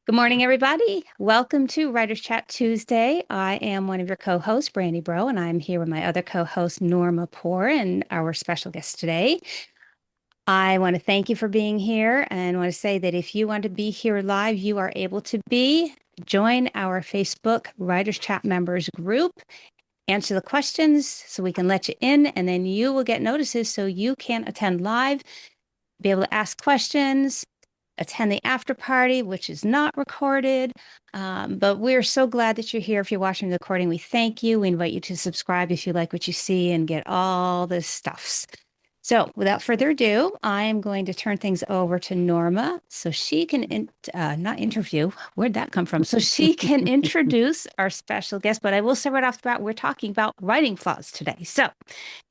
Good morning, everybody. Welcome to Writers Chat Tuesday. I am one of your co-hosts, Brandy Bro, and I'm here with my other co-host, Norma Poor, and our special guest today. I want to thank you for being here and want to say that if you want to be here live, you are able to be. Join our Facebook Writers Chat members group. Answer the questions so we can let you in, and then you will get notices so you can attend live, be able to ask questions, attend the after party, which is not recorded. But we're so glad that you're here. If you're watching the recording, we thank you. We invite you to subscribe if you like what you see and get all the stuffs. So without further ado, I am going to turn things over to Norma so she can not interview. Where'd that come from? So she can introduce our special guest. But I will say right off the bat, we're talking about writing flaws today. So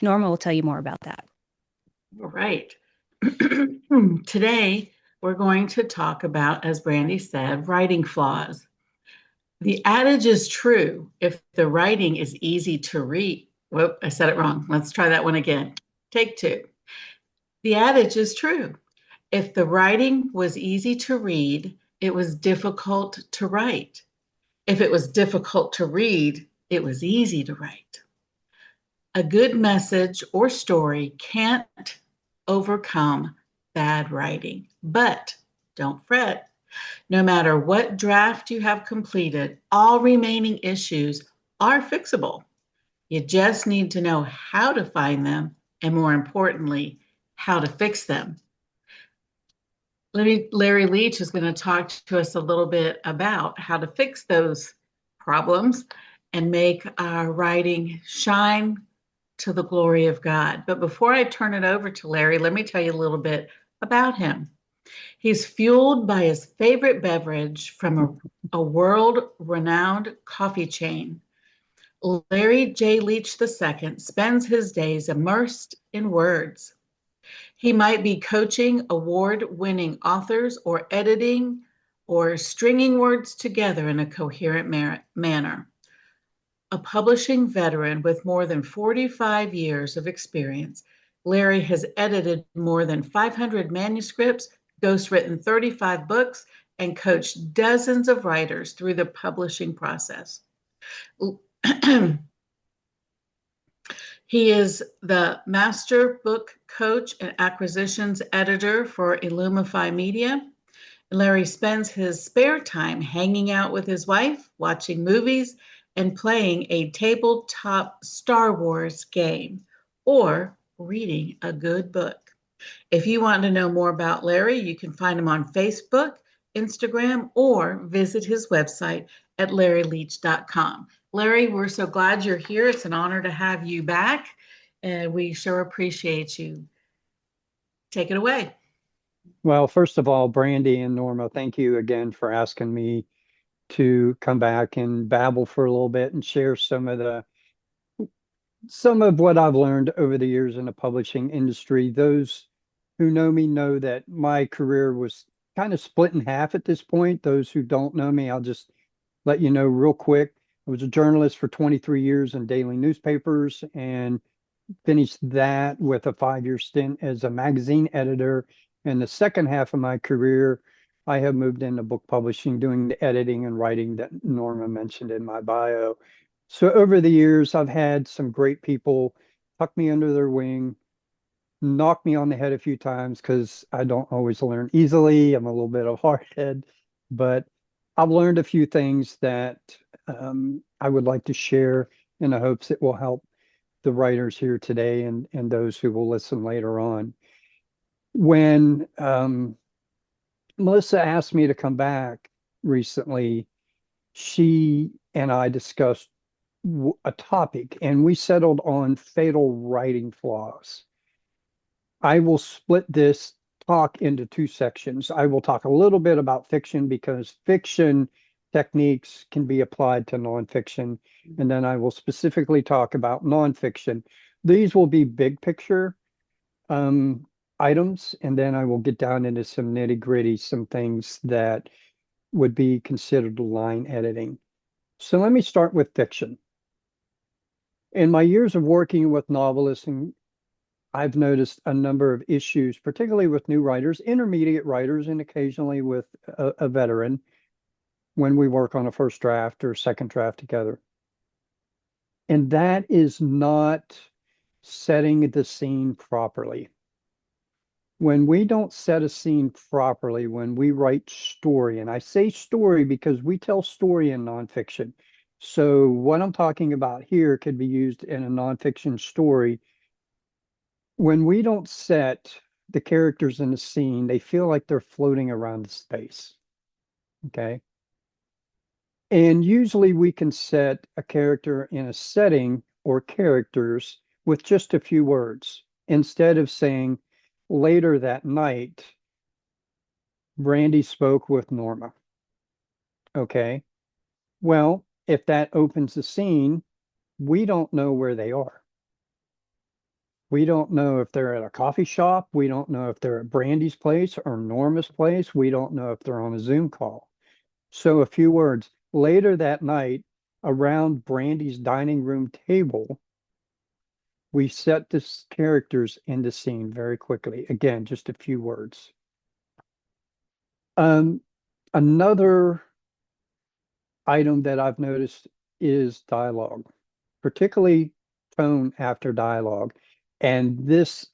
Norma will tell you more about that. All right. Today, we're going to talk about, as Brandy said, writing flaws. The adage is true if the writing is easy to read. Whoop, I said it wrong. Let's try that one again. Take two. The adage is true. If the writing was easy to read, it was difficult to write. If it was difficult to read, it was easy to write. A good message or story can't overcome bad writing. But don't fret. No matter what draft you have completed, all remaining issues are fixable. You just need to know how to find them and, more importantly, how to fix them. Larry Leech is going to talk to us a little bit about how to fix those problems and make our writing shine to the glory of God. But before I turn it over to Larry, let me tell you a little bit about him. He's fueled by his favorite beverage from a world-renowned coffee chain. Larry J. Leech II spends his days immersed in words. He might be coaching award-winning authors or editing or stringing words together in a coherent manner. A publishing veteran with more than 45 years of experience, Larry has edited more than 500 manuscripts, ghostwritten 35 books, and coached dozens of writers through the publishing process. He is the master book coach and acquisitions editor for Illumify Media. Larry spends his spare time hanging out with his wife, watching movies, and playing a tabletop Star Wars game or reading a good book. If you want to know more about Larry, you can find him on Facebook, Instagram, or visit his website at larryleech.com. Larry, we're so glad you're here. It's an honor to have you back, and we sure appreciate you. Take it away. Well, first of all, Brandy and Norma, thank you again for asking me to come back and babble for a little bit and share some of what I've learned over the years in the publishing industry. Those who know me know that my career was kind of split in half at this point. Those who don't know me, I'll just let you know real quick. I was a journalist for 23 years in daily newspapers and finished that with a 5-year stint as a magazine editor. In the second half of my career, I have moved into book publishing, doing the editing and writing that Norma mentioned in my bio. So over the years, I've had some great people tuck me under their wing, knock me on the head a few times because I don't always learn easily. I'm a little bit of a hardhead, but I've learned a few things that I would like to share in the hopes it will help the writers here today and those who will listen later on. When Melissa asked me to come back recently, she and I discussed a topic and we settled on fatal writing flaws. I will split this talk into two sections. I will talk a little bit about fiction because fiction techniques can be applied to nonfiction. And then I will specifically talk about nonfiction. These will be big picture items, and then I will get down into some nitty gritty, some things that would be considered line editing. So let me start with fiction. In my years of working with novelists, and I've noticed a number of issues, particularly with new writers, intermediate writers, and occasionally with a veteran, when we work on a first draft or second draft together. And that is not setting the scene properly. When we don't set a scene properly, when we write story, and I say story because we tell story in nonfiction. So what I'm talking about here could be used in a nonfiction story. When we don't set the characters in the scene, they feel like they're floating around the space. Okay. And usually we can set a character in a setting or characters with just a few words. Instead of saying, later that night, Brandy spoke with Norma. Okay. Well, if that opens the scene, we don't know where they are. We don't know if they're at a coffee shop. We don't know if they're at Brandy's place or Norma's place. We don't know if they're on a Zoom call. So a few words. Later that night, around Brandy's dining room table, we set the characters in the scene very quickly. Again, just a few words. Um, Another item that I've noticed is dialogue, particularly tone after dialogue. And this,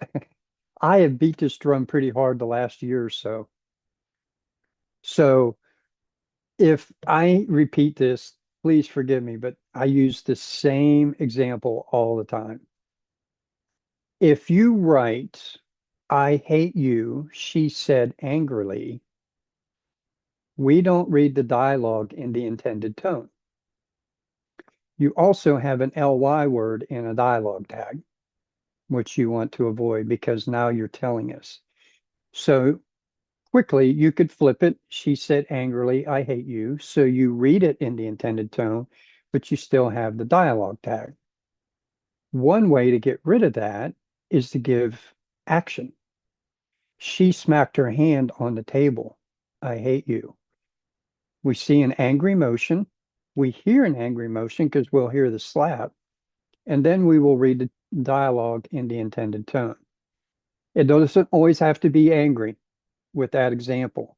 I have beat this drum pretty hard the last year or so. So if I repeat this, please forgive me, but I use the same example all the time. If you write, I hate you, she said angrily, we don't read the dialogue in the intended tone. You also have an ly word in a dialogue tag, which you want to avoid because now you're telling us. So quickly, you could flip it. She said angrily, I hate you. So you read it in the intended tone, but you still have the dialogue tag. One way to get rid of that is to give action. She smacked her hand on the table. I hate you. We see an angry motion. We hear an angry motion because we'll hear the slap. And then we will read the dialogue in the intended tone. It doesn't always have to be angry with that example.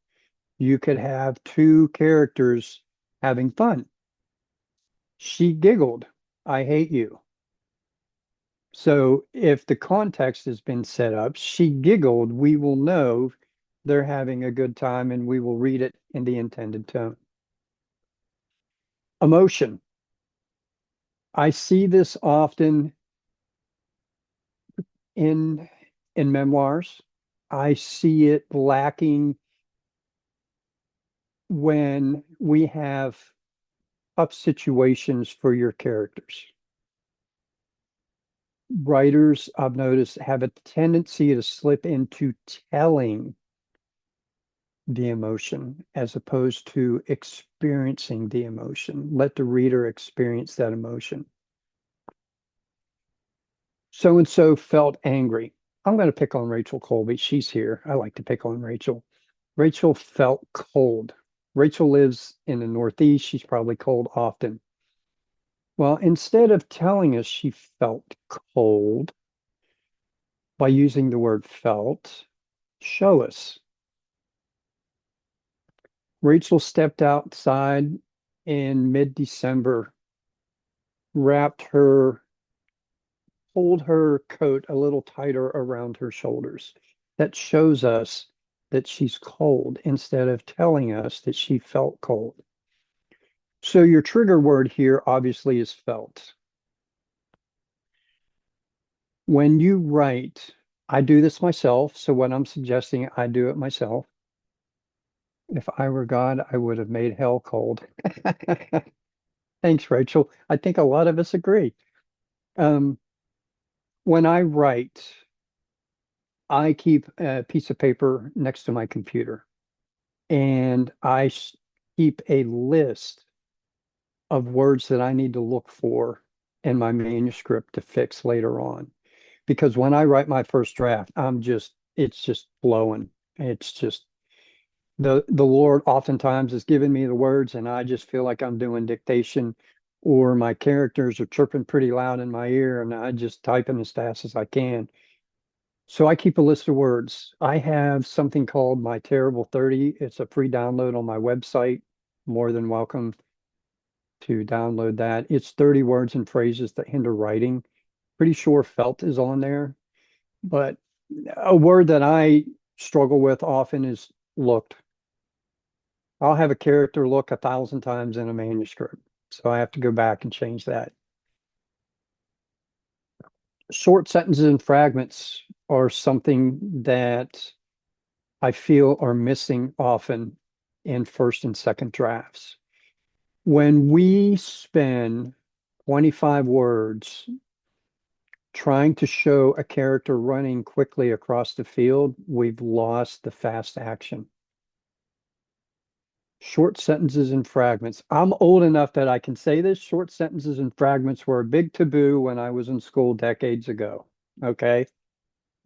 You could have two characters having fun. She giggled. I hate you. So if the context has been set up, she giggled, we will know they're having a good time and we will read it in the intended tone. Emotion. I see this often in memoirs. I see it lacking when we have up situations for your characters. Writers, I've noticed, have a tendency to slip into telling the emotion as opposed to experiencing the emotion. Let the reader experience that emotion. So and so felt angry. I'm going to pick on Rachel Colby. She's here. I like to pick on Rachel. Rachel felt cold. Rachel lives in the Northeast. She's probably cold often. Well, instead of telling us she felt cold by using the word felt, show us. Rachel stepped outside in mid-December, wrapped her, pulled her coat a little tighter around her shoulders. That shows us that she's cold instead of telling us that she felt cold. So your trigger word here obviously is felt. When you write, I do this myself, so what I'm suggesting, I do it myself. If I were God, I would have made hell cold. Thanks, Rachel. I think a lot of us agree. Um, when I write, I keep a piece of paper next to my computer and keep a list of words that I need to look for in my manuscript to fix later on. Because when I write my first draft, it's just flowing. It's just the Lord oftentimes has given me the words and I just feel like I'm doing dictation or my characters are chirping pretty loud in my ear and I just typing as fast as I can. So I keep a list of words. I have something called my Terrible 30. It's a free download on my website. more than welcome to download that. It's 30 words and phrases that hinder writing. Pretty sure felt is on there, but a word that I struggle with often is looked. I'll have a character look 1,000 times in a manuscript, so I have to go back and change that. Short sentences and fragments are something that I feel are missing often in first and second drafts. When we spend 25 words trying to show a character running quickly across the field, we've lost the fast action. Short sentences and fragments. I'm old enough that I can say this. Short sentences and fragments were a big taboo when I was in school decades ago. Okay.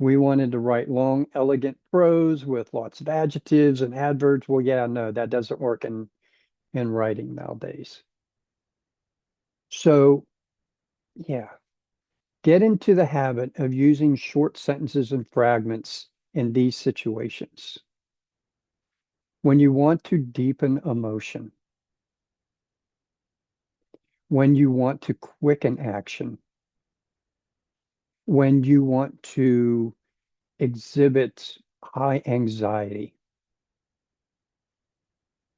We wanted to write long, elegant prose with lots of adjectives and adverbs. Well, yeah, no, that doesn't work in writing nowadays. So, yeah, get into the habit of using short sentences and fragments in these situations. When you want to deepen emotion, when you want to quicken action, when you want to exhibit high anxiety.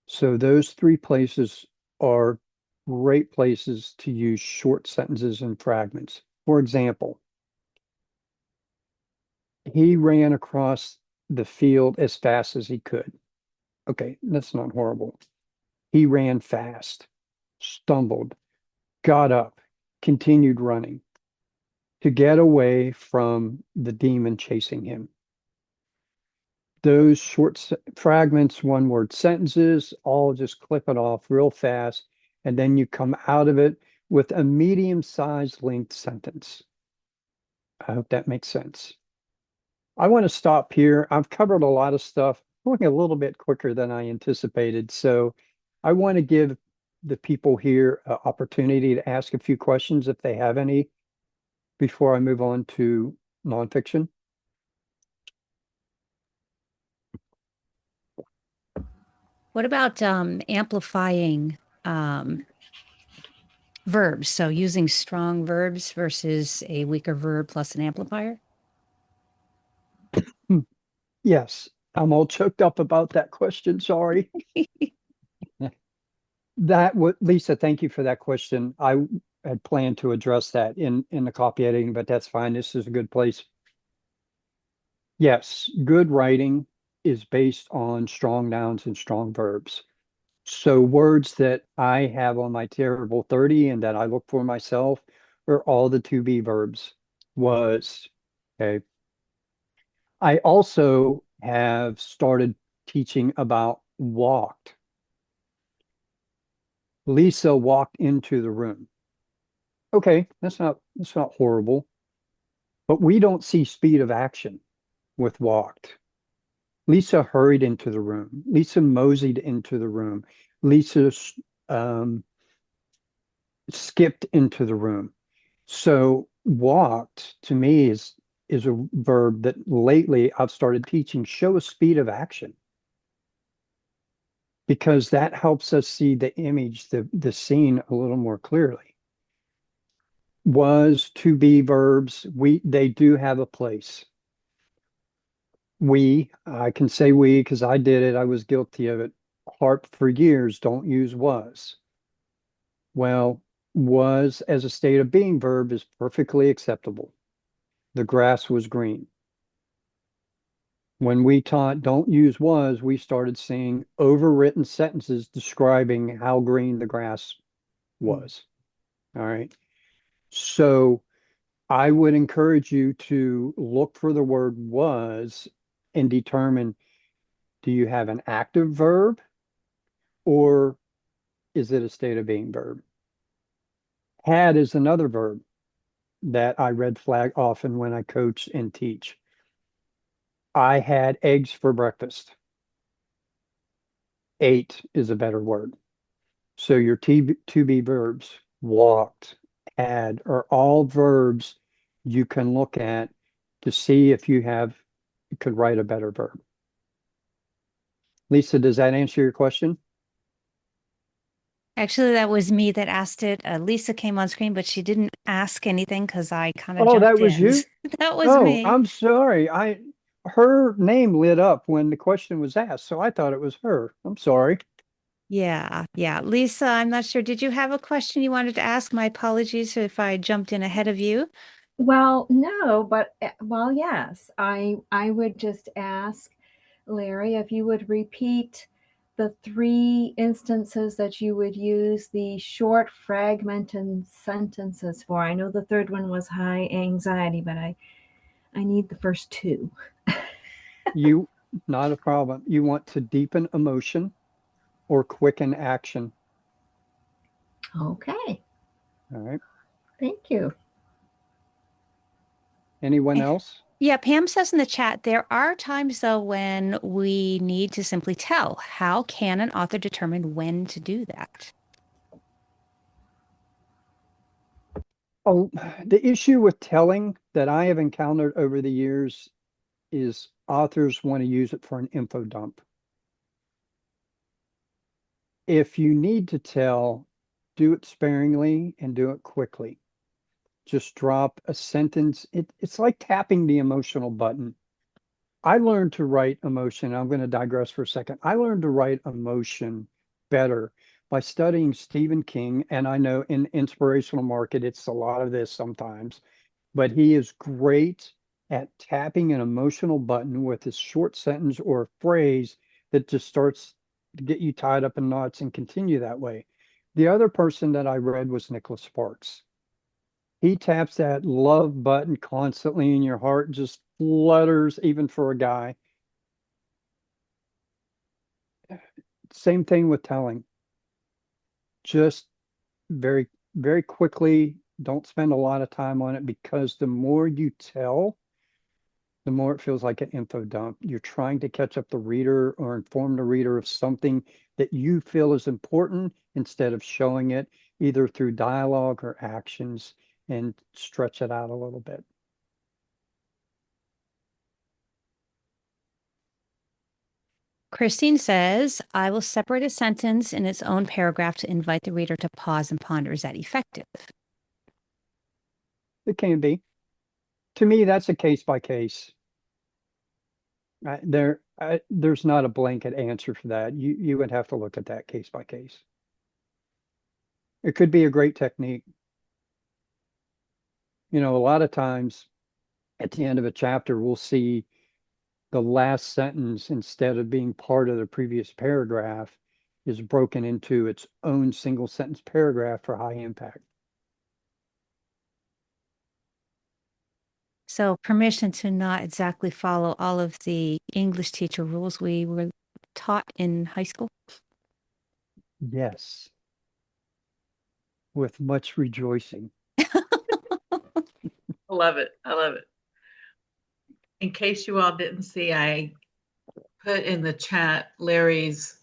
So those three places are great places to use short sentences and fragments. For example, he ran across the field as fast as he could. Okay, that's not horrible. He ran fast, stumbled, got up, continued running to get away from the demon chasing him. Those short fragments, one word sentences, all just clip it off real fast. And then you come out of it with a medium-sized length sentence. I hope that makes sense. I want to stop here. I've covered a lot of stuff, going a little bit quicker than I anticipated. So I want to give the people here an opportunity to ask a few questions if they have any before I move on to nonfiction. What about amplifying verbs? So using strong verbs versus a weaker verb plus an amplifier? Hmm. Yes, I'm all choked up about that question. Sorry. That would, Lisa, thank you for that question. I had planned to address that in the copy editing, but that's fine. This is a good place. Yes, good writing is based on strong nouns and strong verbs. So words that I have on my terrible 30 and that I look for myself are all the to be verbs. Was, okay. I also have started teaching about walked. Lisa walked into the room. Okay, that's not horrible, but we don't see speed of action with walked. Lisa hurried into the room. Lisa moseyed into the room. Lisa um, skipped into the room. So walked to me is a verb that lately I've started teaching show a speed of action because that helps us see the image, the scene a little more clearly. Was to be verbs, they do have a place. I can say we because I did it. I was guilty of it. Harp for years, don't use was. Well, was as a state of being verb is perfectly acceptable. The grass was green. When we taught don't use was, we started seeing overwritten sentences describing how green the grass was. All right. So I would encourage you to look for the word was and determine, do you have an active verb or is it a state of being verb? Had is another verb that I red flag often when I coach and teach. I had eggs for breakfast. Ate is a better word. So your to be verbs, walked, had, are all verbs you can look at to see if you could write a better verb. Lisa, does that answer your question? Actually, that was me that asked it. Lisa came on screen, but she didn't ask anything because I kind of Oh, that jumped was in. you? That was Oh, me. I'm sorry. Her name lit up when the question was asked, so I thought it was her. I'm sorry. Yeah, yeah. Lisa, I'm not sure. Did you have a question you wanted to ask? My apologies if I jumped in ahead of you. Well, no, but well, yes. I would just ask Larry if you would repeat the three instances that you would use the short fragmented sentences for. I know the third one was high anxiety, but I need the first two. You, not a problem. You want to deepen emotion or quicken action. Okay, All right. thank you. Anyone Eh, else? Yeah, Pam says in the chat, there are times though when we need to simply tell. How can an author determine when to do that? Oh, the issue with telling that I have encountered over the years is authors want to use it for an info dump. If you need to tell, do it sparingly and do it quickly. Just drop a sentence. It's like tapping the emotional button. I learned to write emotion. I'm going to digress for a second. I learned to write emotion better by studying Stephen King. And I know in inspirational market, it's a lot of this sometimes, but he is great at tapping an emotional button with a short sentence or a phrase that just starts to get you tied up in knots and continue that way. The other person that I read was Nicholas Sparks. He taps that love button constantly, and your heart just flutters, even for a guy. Same thing with telling. Just very, very quickly, don't spend a lot of time on it because the more you tell, the more it feels like an info dump. You're trying to catch up the reader or inform the reader of something that you feel is important instead of showing it either through dialogue or actions and stretch it out a little bit. Christine says, I will separate a sentence in its own paragraph to invite the reader to pause and ponder. Is that effective? It can be. To me, that's a case by case. There's not a blanket answer for that. You would have to look at that case by case. It could be a great technique. A lot of times at the end of a chapter, we'll see the last sentence, instead of being part of the previous paragraph, is broken into its own single sentence paragraph for high impact. So, permission to not exactly follow all of the English teacher rules we were taught in high school. Yes, with much rejoicing. I love it. I love it. In case you all didn't see, I put in the chat Larry's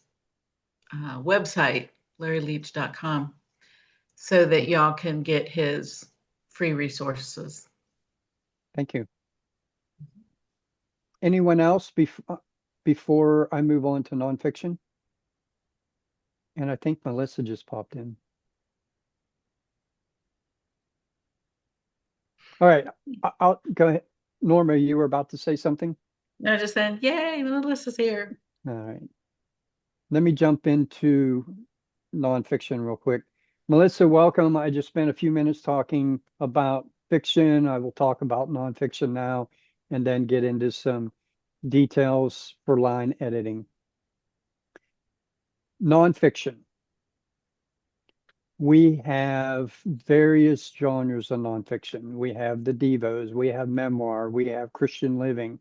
website, larryleech.com, so that y'all can get his free resources. Thank you. Anyone else before I move on to nonfiction? And I think Melissa just popped in. All right, I'll go ahead. Norma, you were about to say something? No, just saying, yay, Melissa's here. All right. Let me jump into nonfiction real quick. Melissa, welcome. I just spent a few minutes talking about fiction. I will talk about nonfiction now and then get into some details for line editing. Nonfiction. We have various genres of nonfiction. We have the devos, we have memoir, we have Christian living.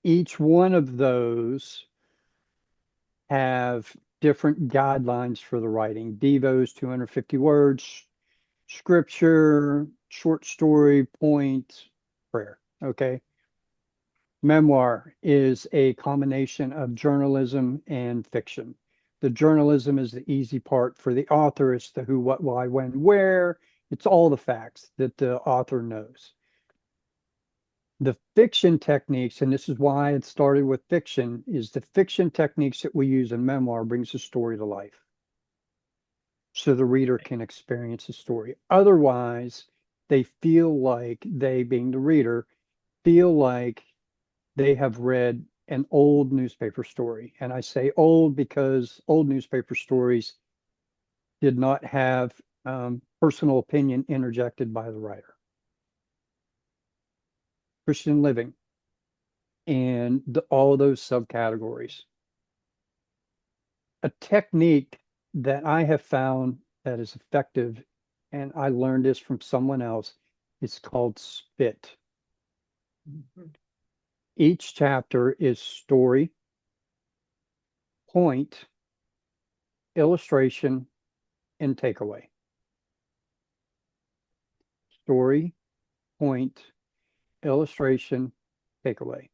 Each one of those have different guidelines for the writing. Devos, 250 words, scripture, short story, point, prayer. Okay. Memoir is a combination of journalism and fiction. The journalism is the easy part for the author. It's the who, what, why, when, where. It's all the facts that the author knows. The fiction techniques, and this is why it started with fiction, is the fiction techniques that we use in memoir brings the story to life. so the reader can experience the story. Otherwise, they feel like they, being the reader, feel like they have read an old newspaper story. And I say old because old newspaper stories did not have personal opinion interjected by the writer. Christian living and all those subcategories. A technique that I have found that is effective, and I learned this from someone else, it's called spit. Each chapter is story, point, illustration, and takeaway. Story, point, illustration, takeaway.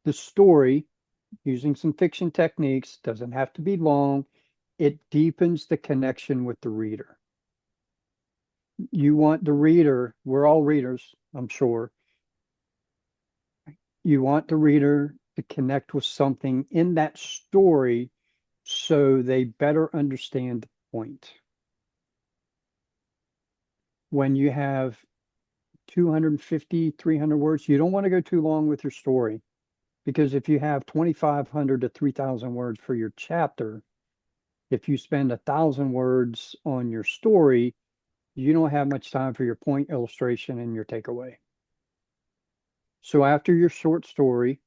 The story, using some fiction techniques, doesn't have to be long. It deepens the connection with the reader. You want the reader, we're all readers, I'm sure. You want the reader to connect with something in that story so they better understand the point. When you have 250, 300 words, you don't want to go too long with your story, because if you have 2,500 to 3,000 words for your chapter, if you spend 1,000 words on your story, you don't have much time for your point, illustration, and your takeaway. So after your short story,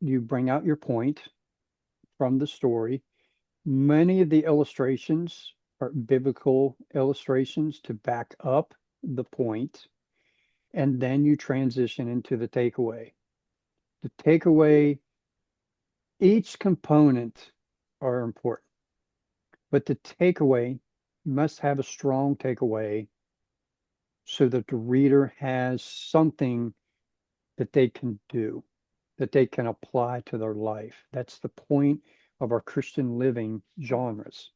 you bring out your point from the story. Many of the illustrations are biblical illustrations to back up the point, and then you transition into the takeaway. The takeaway, each component are important, but the takeaway must have a strong takeaway so that the reader has something that they can do, that they can apply to their life. That's the point of our Christian living genres.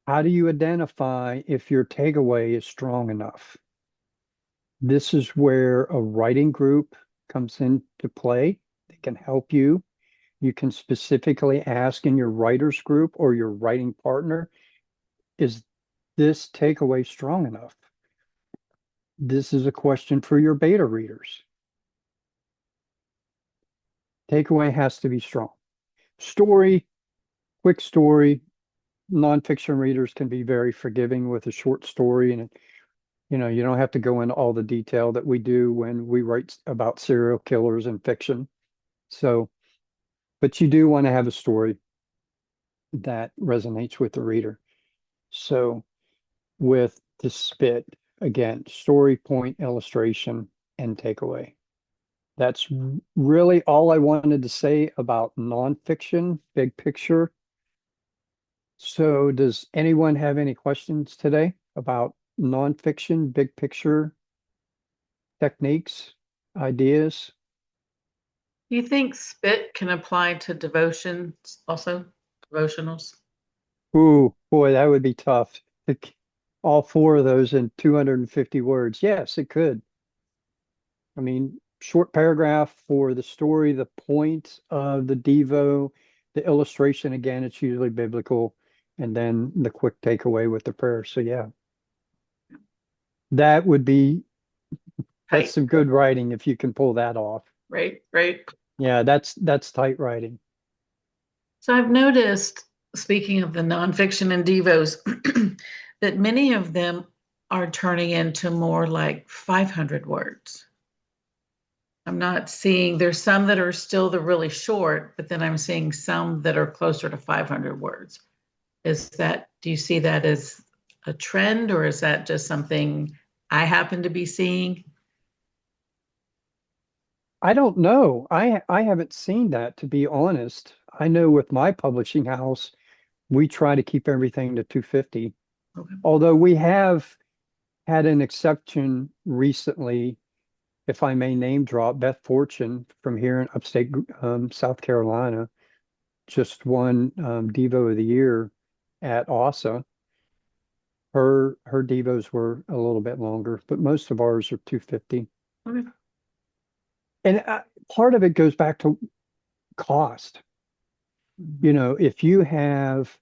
How do you identify if your takeaway is strong enough? This is where a writing group comes into play. They can help you. You can specifically ask in your writers group or your writing partner, is this takeaway strong enough? This is a question for your beta readers. Takeaway has to be strong. Story, quick story. Nonfiction readers can be very forgiving with a short story, and you don't have to go into all the detail that we do when we write about serial killers in fiction. So, but you do want to have a story that resonates with the reader. So with the spit, again, story, point, illustration, and takeaway. That's really all I wanted to say about nonfiction, big picture. So does anyone have any questions today about nonfiction, big picture techniques, ideas? Do you think spit can apply to devotions also? Devotionals? Ooh, boy, that would be tough. All four of those in 250 words. Yes, it could. I mean, short paragraph for the story, the point of the Devo, the illustration, again, it's usually biblical, and then the quick takeaway with the prayer. So yeah, that would be, that's Tight, some good writing if you can pull that off. right? Right. Yeah, that's tight writing. So I've noticed, speaking of the nonfiction and devos, that many of them are turning into more like 500 words. I'm not seeing, there's some that are still the really short, but then I'm seeing some that are closer to 500 words. Do you see that as a trend, or is that just something I happen to be seeing? I don't know. I haven't seen that, to be honest. I know with my publishing house, we try to keep everything to 250. Okay. Although we have had an exception recently, if I may name drop, Beth Fortune from here in upstate South Carolina just won Devo of the Year at ASA. Her Devos were a little bit longer, but most of ours are 250. Okay. And part of it goes back to cost. You know, if you have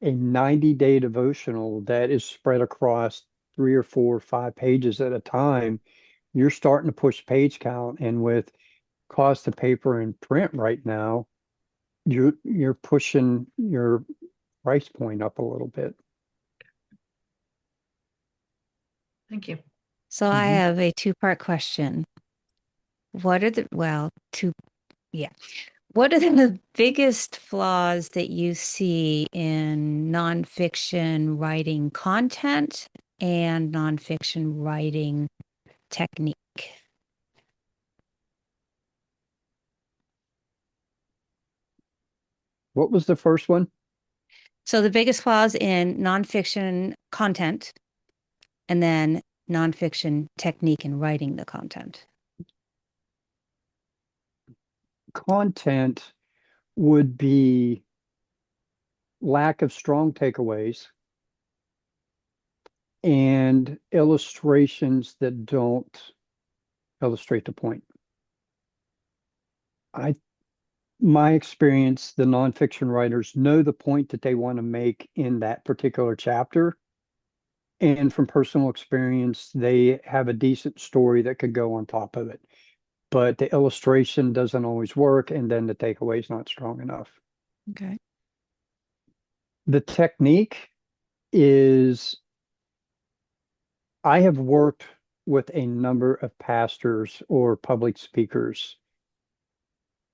a 90-day devotional that is spread across 3 or 4 or 5 pages at a time, you're starting to push page count. And with cost of paper and print right now, you're pushing your price point up a little bit. Thank you. So I Mhm. have a two-part question. What are the, well, two, yeah. What are the biggest flaws that you see in nonfiction writing content and nonfiction writing technique? What was the first one? So the biggest flaws in nonfiction content and then nonfiction technique in writing the content. Content would be lack of strong takeaways and illustrations that don't illustrate the point. I My experience, the nonfiction writers know the point that they want to make in that particular chapter. And from personal experience, they have a decent story that could go on top of it. But the illustration doesn't always work, and then the takeaway is not strong enough. Okay. The technique is I have worked with a number of pastors or public speakers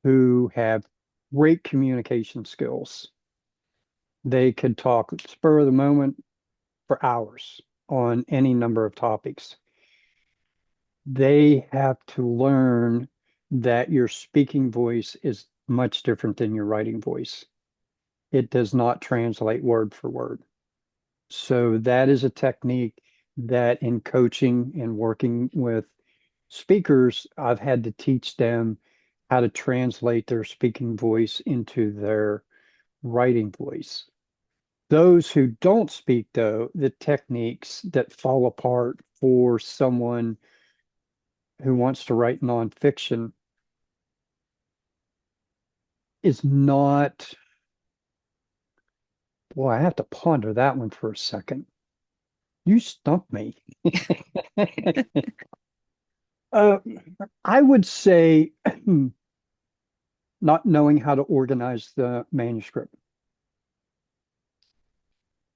who have great communication skills. They could talk spur of the moment for hours on any number of topics. They have to learn that your speaking voice is much different than your writing voice. It does not translate word for word. So that is a technique that in coaching and working with speakers, I've had to teach them how to translate their speaking voice into their writing voice. Those who don't speak, though, the techniques that fall apart for someone who wants to write nonfiction is not, boy, I have to ponder that one for a second. You stumped me. Uh, I would say not knowing how to organize the manuscript.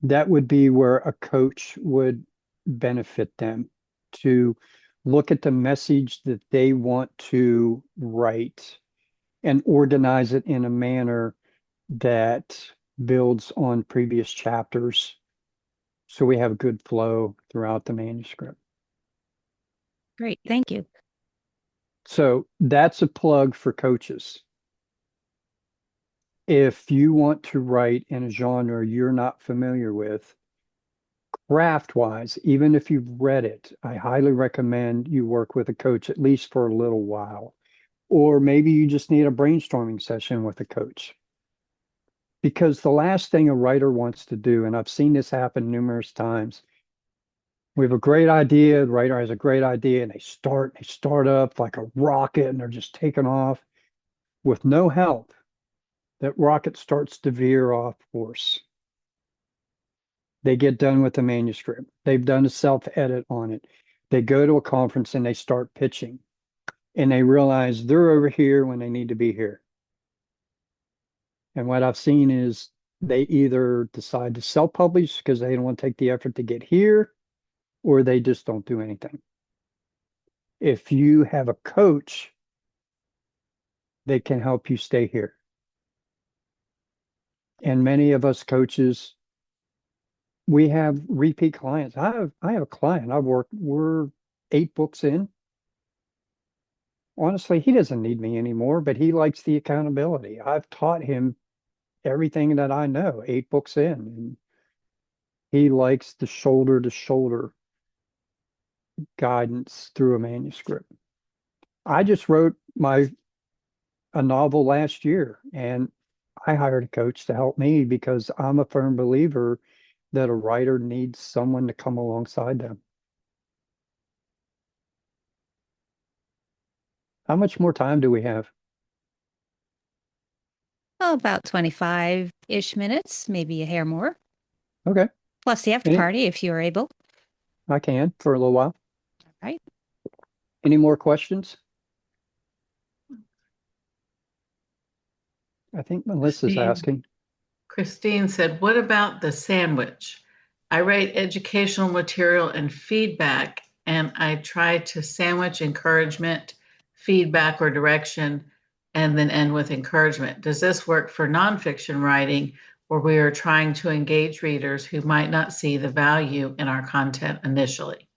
That would be where a coach would benefit them to look at the message that they want to write and organize it in a manner that builds on previous chapters so we have good flow throughout the manuscript. Great. Thank you. So that's a plug for coaches. If you want to write in a genre you're not familiar with, craft wise, even if you've read it, I highly recommend you work with a coach at least for a little while. Or maybe you just need a brainstorming session with a coach. Because the last thing a writer wants to do, and I've seen this happen numerous times, we have a great idea, the writer has a great idea, and they start up like a rocket and they're just taking off with no help. That rocket starts to veer off course. They get done with the manuscript. They've done a self-edit on it. They go to a conference and they start pitching, and they realize they're over here when they need to be here. And what I've seen is they either decide to self-publish because they don't want to take the effort to get here, or they just don't do anything. If you have a coach, they can help you stay here. And many of us coaches, we have repeat clients. I have a client we're 8 books in. Honestly, he doesn't need me anymore, but he likes the accountability. I've taught him everything that I know, 8 books in, and he likes the shoulder to shoulder guidance through a manuscript. I just wrote my a novel last year and I hired a coach to help me because I'm a firm believer that a writer needs someone to come alongside them. How much more time do we have? Oh, about 25-ish minutes, maybe a hair more. Okay. Plus the after Any, party if you're able. I can for a little while. Right. Any more questions? I think Melissa's Christine, asking. Christine said, what about the sandwich? I write educational material and feedback, and I try to sandwich encouragement, feedback, or direction, and then end with encouragement. Does this work for nonfiction writing, where we are trying to engage readers who might not see the value in our content initially?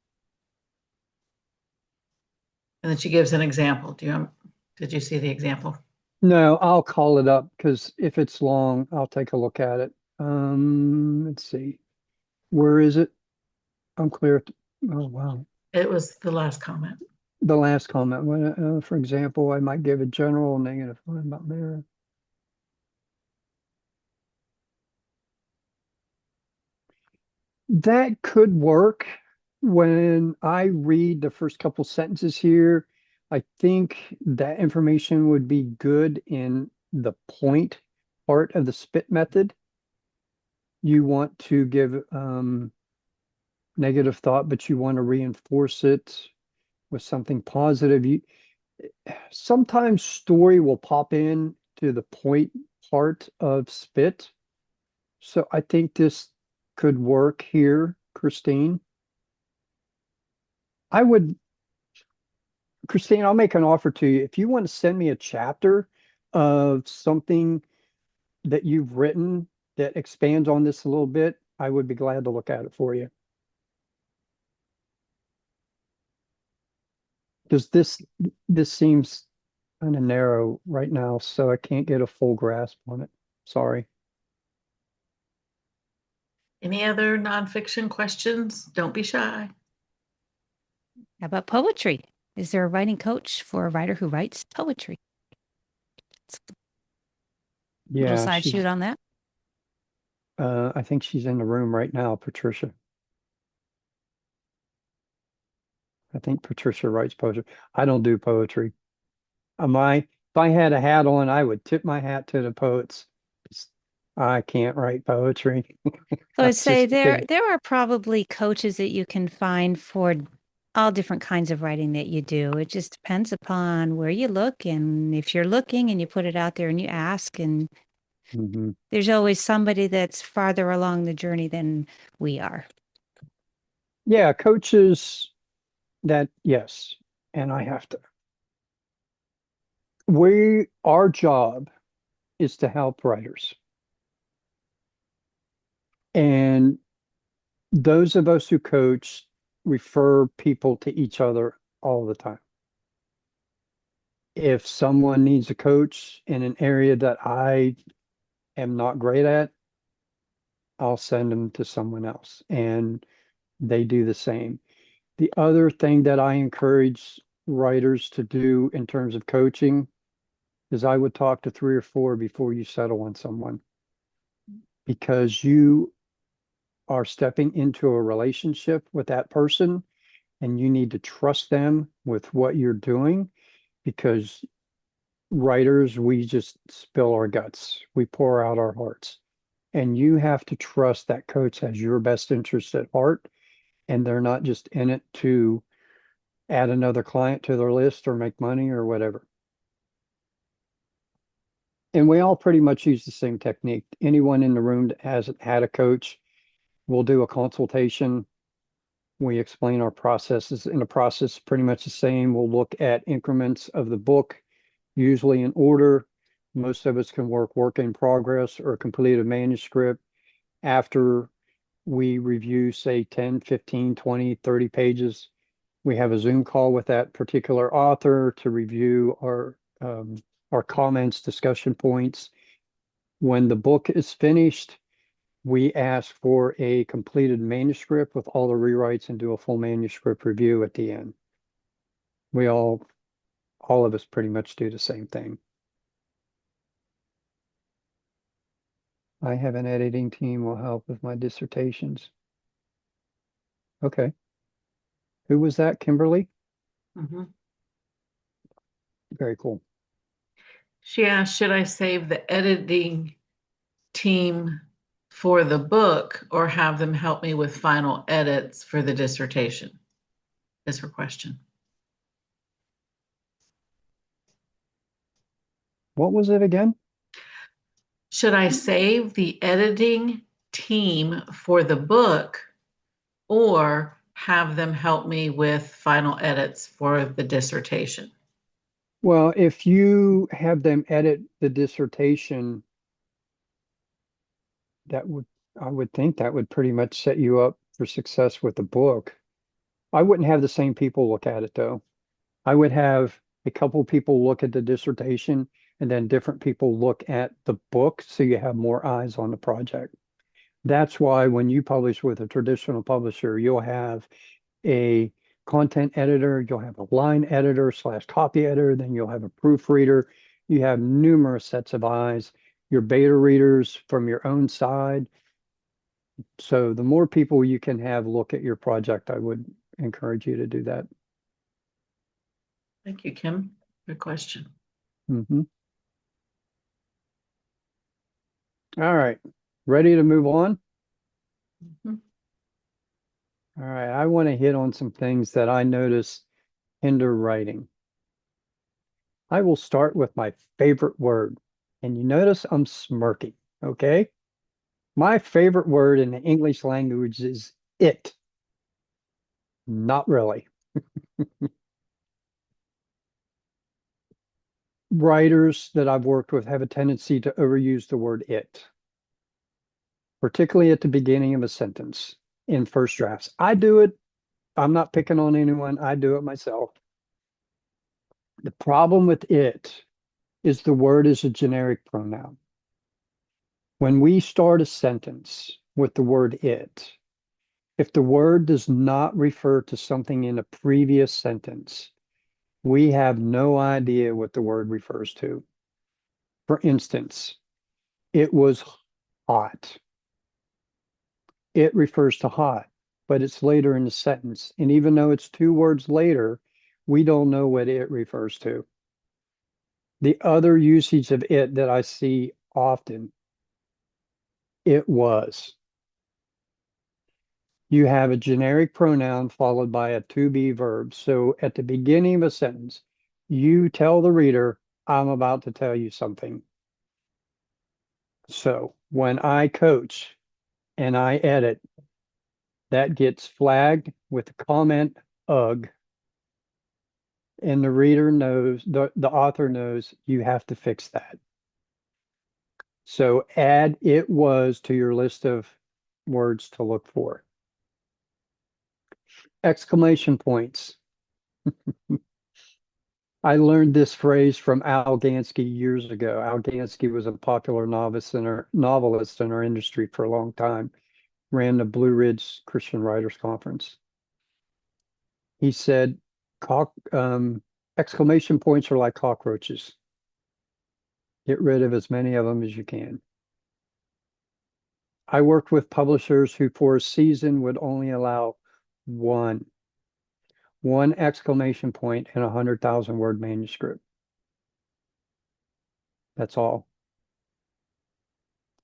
And then she gives an example. Did you see the example? No, I'll call it up because if it's long, I'll take a look at it. Let's see. Where is it? I'm clear. Oh, wow. It was the last comment. The last comment. For example, I might give a general negative about there. That could work. When I read the first couple sentences here, I think that information would be good in the point part of the spit method. You want to give negative thought, but you want to reinforce it with something positive. Sometimes story will pop in to the point part of spit. So I think this could work here, Christine. I would, Christine, I'll make an offer to you. If you want to send me a chapter of something that you've written that expands on this a little bit, I would be glad to look at it for you. Because this seems kind of narrow right now, so I can't get a full grasp on it. Sorry. Any other nonfiction questions? Don't be shy. How about poetry? Is there a writing coach for a writer who writes poetry? Little Yeah, side shoot on that. I think she's in the room right now, Patricia. I think Patricia writes poetry. I don't do poetry. If I had a hat on, I would tip my hat to the poets. I can't write poetry. I I'm would say just there kidding. there are probably coaches that you can find for all different kinds of writing that you do. It just depends upon where you look and if you're looking and you put it out there and you ask, and Mhm. there's always somebody that's farther along the journey than we are. Yeah, coaches that, yes. And I have to, our job is to help writers. And those of us who coach refer people to each other all the time. If someone needs a coach in an area that I am not great at, I'll send them to someone else and they do the same. The other thing that I encourage writers to do in terms of coaching is I would talk to 3 or 4 before you settle on someone because you are stepping into a relationship with that person and you need to trust them with what you're doing because writers, we just spill our guts. We pour out our hearts. And you have to trust that coach has your best interest at heart and they're not just in it to add another client to their list or make money or whatever. And we all pretty much use the same technique. Anyone in the room that hasn't had a coach, we'll do a consultation. We explain our processes, and the process is pretty much the same. We'll look at increments of the book, usually in order. Most of us can work in progress or complete a manuscript after we review, say, 10, 15, 20, 30 pages. We have a Zoom call with that particular author to review our comments, discussion points. When the book is finished, we ask for a completed manuscript with all the rewrites and do a full manuscript review at the end. We all of us pretty much do the same thing. I have an editing team will help with my dissertations. Okay. Who was that? Kimberly? Mhm. Very cool. She asked, should I save the editing team for the book or have them help me with final edits for the dissertation? Is her question. What was it again? Should I save the editing team for the book or have them help me with final edits for the dissertation? Well, if you have them edit the dissertation, that would, I would think that would pretty much set you up for success with the book. I wouldn't have the same people look at it though. I would have a couple people look at the dissertation and then different people look at the book so you have more eyes on the project. That's why when you publish with a traditional publisher, you'll have a content editor, you'll have a line editor slash copy editor, then you'll have a proofreader. You have numerous sets of eyes, your beta readers from your own side. So the more people you can have look at your project, I would encourage you to do that. Thank you, Kim. Good question. Mhm. All right, ready to move on? Mhm. All right, I want to hit on some things that I notice hinder writing. I will start with my favorite word, and you notice I'm smirking, okay? My favorite word in the English language is it. Not really. Writers that I've worked with have a tendency to overuse the word it, particularly at the beginning of a sentence in first drafts. I do it. I'm not picking on anyone. I do it myself. The problem with it is the word is a generic pronoun. When we start a sentence with the word it, if the word does not refer to something in a previous sentence, we have no idea what the word refers to. For instance, it was hot. It refers to hot, but it's later in the sentence. And even though it's two words later, we don't know what it refers to. The other usage of it that I see often, it was. You have a generic pronoun followed by a to be verb. So at the beginning of a sentence, you tell the reader, I'm about to tell you something. So when I coach and I edit, that gets flagged with the comment ugh, and the reader knows, the author knows you have to fix that. So add it was to your list of words to look for. Exclamation points. I learned this phrase from Al Gansky years ago. Al Gansky was a popular novelist in our industry for a long time, ran the Blue Ridge Christian Writers Conference. He said, exclamation points are like cockroaches. Get rid of as many of them as you can. I worked with publishers who for a season would only allow one exclamation point in a 100,000 word manuscript. That's all.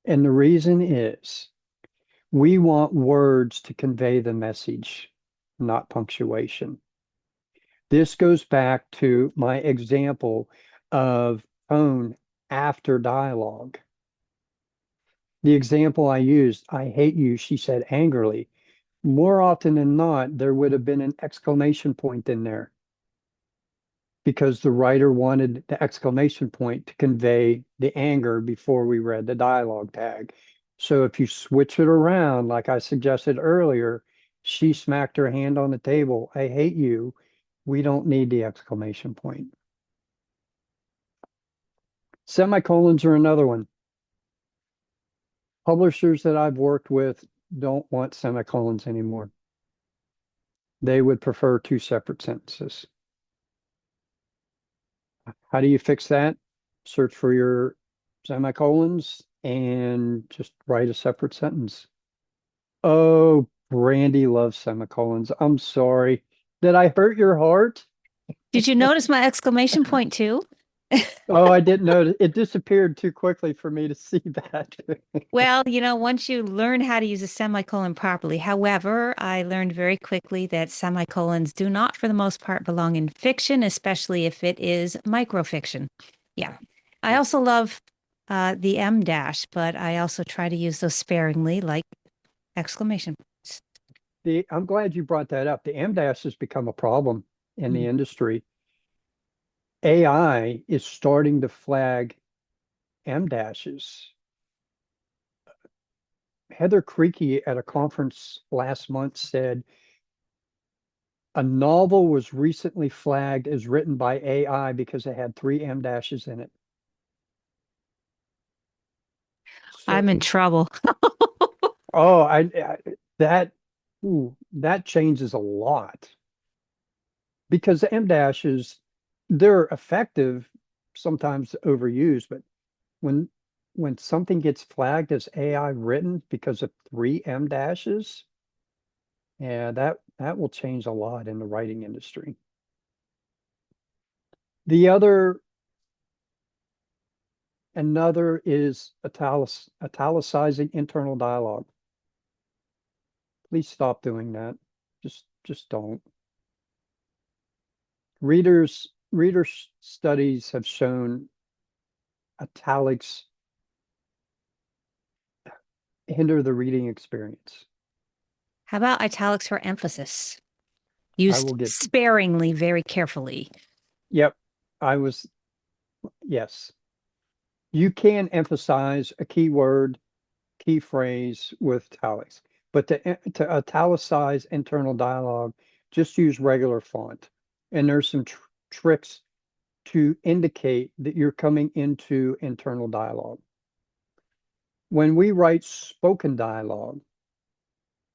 And the reason is we want words to convey the message, not punctuation. This goes back to my example of tone after dialogue. The example I used, I hate you, she said angrily. More often than not, there would have been an exclamation point in there because the writer wanted the exclamation point to convey the anger before we read the dialogue tag. So if you switch it around, like I suggested earlier, she smacked her hand on the table. I hate you. We don't need the exclamation point. Semicolons are another one. Publishers that I've worked with don't want semicolons anymore. They would prefer two separate sentences. How do you fix that? Search for your semicolons and just write a separate sentence. Oh, Brandy loves semicolons. I'm sorry. Did I hurt your heart? Did you notice my exclamation point too? Oh, I didn't know. It disappeared too quickly for me to see that. Well, once you learn how to use a semicolon properly. However, I learned very quickly that semicolons do not, for the most part, belong in fiction, especially if it is microfiction. Yeah. I Yeah. also love the M dash, but I also try to use those sparingly, like exclamation points. I'm glad you brought that up. The M dash has become a problem in the Mm. industry. AI is starting to flag M dashes. Heather Creaky at a conference last month said a novel was recently flagged as written by AI because it had three M dashes in it. I'm in So, trouble. oh, that that changes a lot because the M dashes they're effective, sometimes overused, but when when something gets flagged as AI written because of three M dashes, yeah, that will change a lot in the writing industry. The other Another is italicizing internal dialogue. Please stop doing that. Just don't. Readers studies have shown italics hinder the reading experience. How about italics for emphasis? I Used will get, sparingly, very carefully. yep, I was, yes. You can emphasize a keyword, key phrase with italics, but to italicize internal dialogue, just use regular font. And there's some tricks to indicate that you're coming into internal dialogue. When we write spoken dialogue,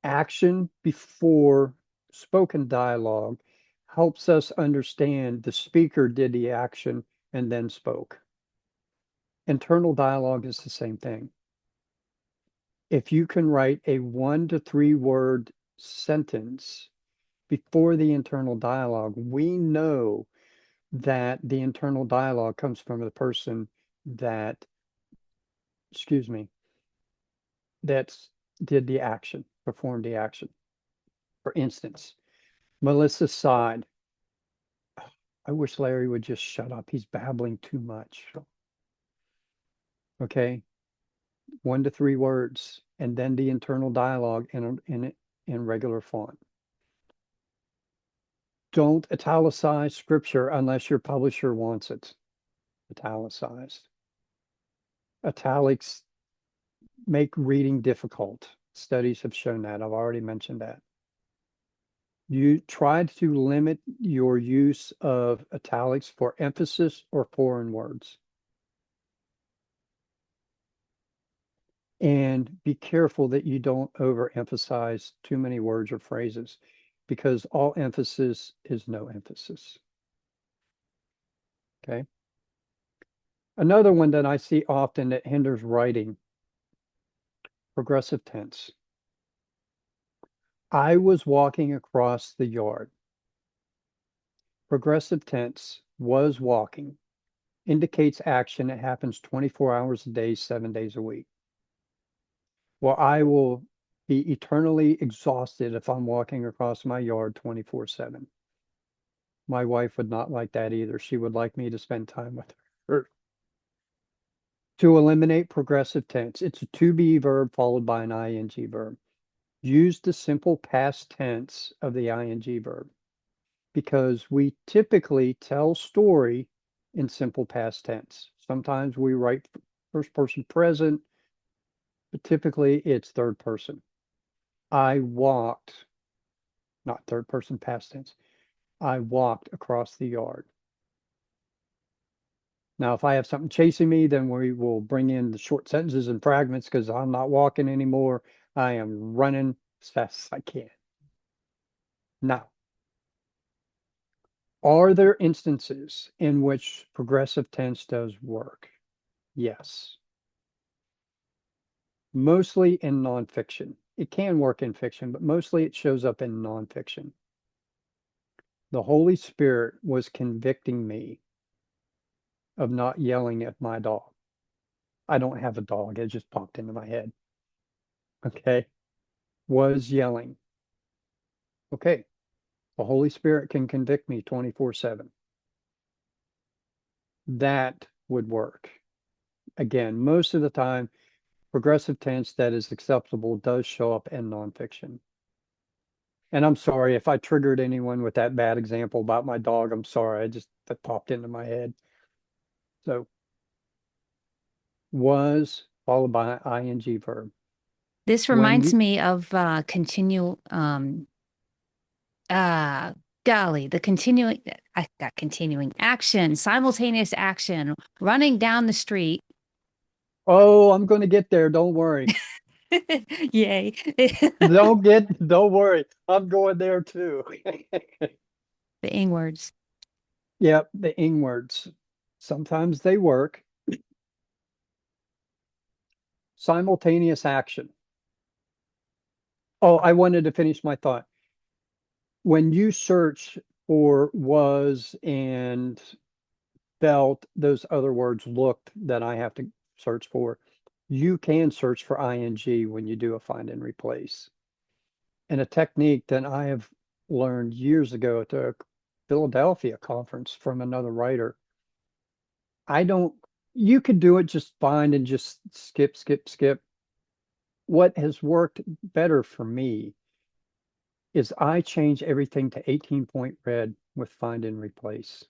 action before spoken dialogue helps us understand the speaker did the action and then spoke. Internal dialogue is the same thing. If you can write a 1 to 3 word sentence before the internal dialogue, we know that the internal dialogue comes from the person that, excuse me, that's did the action, performed the action. For instance, Melissa sighed. I wish Larry would just shut up. He's babbling too much. Okay. 1 to 3 words, and then the internal dialogue in regular font. Don't italicize scripture unless your publisher wants it italicized. Italics make reading difficult. Studies have shown that. I've already mentioned that. You try to limit your use of italics for emphasis or foreign words. And be careful that you don't overemphasize too many words or phrases because all emphasis is no emphasis. Okay. Another one that I see often that hinders writing, progressive tense. I was walking across the yard. Progressive tense, was walking, indicates action that happens 24 hours a day, 7 days a week. Well, I will be eternally exhausted if I'm walking across my yard 24/7. My wife would not like that either. She would like me to spend time with her. To eliminate progressive tense, it's a to be verb followed by an ing verb. Use the simple past tense of the ing verb because we typically tell story in simple past tense. Sometimes we write first person present, but typically it's third person. I walked, not third person past tense. I walked across the yard. Now, if I have something chasing me, then we will bring in the short sentences and fragments because I'm not walking anymore. I am running as fast as I can. Now, are there instances in which progressive tense does work? Yes. Mostly in nonfiction. It can work in fiction, but mostly it shows up in nonfiction. The Holy Spirit was convicting me of not yelling at my dog. I don't have a dog. It just popped into my head. Okay. Was yelling. Okay. The Holy Spirit can convict me 24/7. That would work. Again, most of the time, progressive tense that is acceptable does show up in nonfiction. And I'm sorry if I triggered anyone with that bad example about my dog. I'm sorry. That popped into my head. So was followed by ing verb. This When reminds you, me of uh golly, the continuing I got continuing action, simultaneous action, running down the street. oh, I'm going to get there. Don't worry. Yay. Don't worry. I'm going there too. The ing words. Yep, the ing words. Sometimes they work. Simultaneous action. Oh, I wanted to finish my thought. When you search for was and felt, those other words looked that I have to search for, you can search for ing when you do a find and replace. And a technique that I have learned years ago at the Philadelphia conference from another writer. I don't, you could do it just fine and just skip, skip, skip. What has worked better for me is I change everything to 18-point red with find and replace.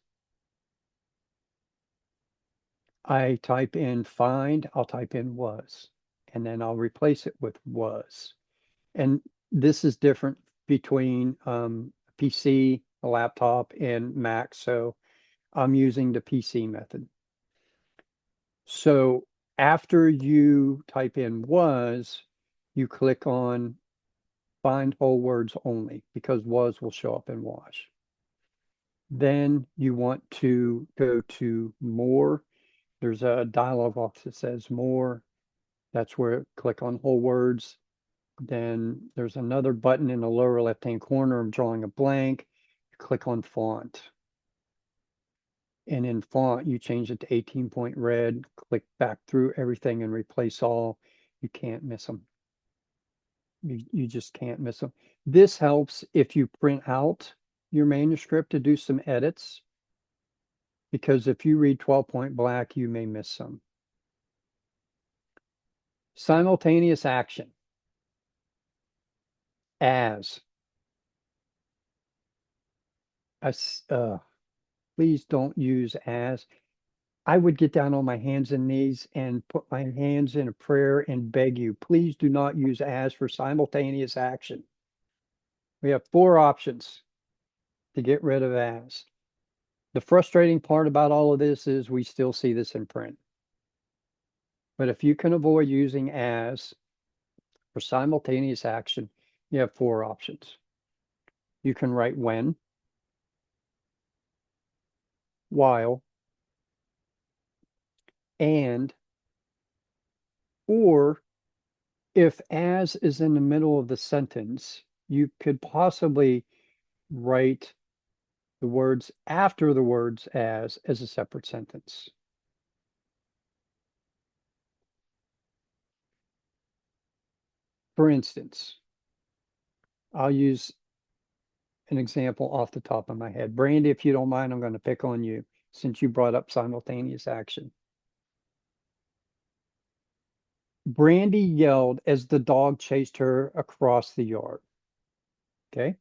I type in find, I'll type in was, and then I'll replace it with was. And this is different between PC, a laptop, and Mac. So I'm using the PC method. So after you type in was, you click on find whole words only because was will show up in wash. Then you want to go to more. There's a dialog box that says more. That's where click on whole words. Then there's another button in the lower left-hand corner. I'm drawing a blank. Click on font. And in font, you change it to 18-point red. Click back through everything and replace all. You can't miss them. You just can't miss them. This helps if you print out your manuscript to do some edits, because if you read 12-point black, you may miss some. Simultaneous action. As. Please don't use as. I would get down on my hands and knees and put my hands in a prayer and beg you, please do not use as for simultaneous action. We have 4 options to get rid of as. The frustrating part about all of this is we still see this in print. But if you can avoid using as for simultaneous action, you have 4 options. You can write when, while, and, or if as is in the middle of the sentence, you could possibly write the words after the words as a separate sentence. For instance, I'll use an example off the top of my head. Brandy, if you don't mind, I'm going to pick on you since you brought up simultaneous action. Brandy yelled as the dog chased her across the yard. Okay.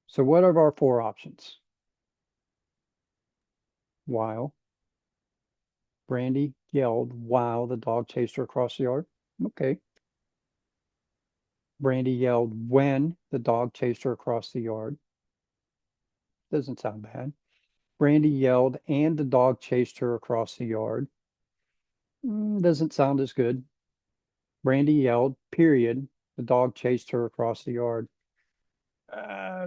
So what are our 4 options? While Brandy yelled while the dog chased her across the yard. Okay. Brandy yelled when the dog chased her across the yard. Doesn't sound bad. Brandy yelled and the dog chased her across the yard. Doesn't sound as good. Brandy yelled, period. The dog chased her across the yard.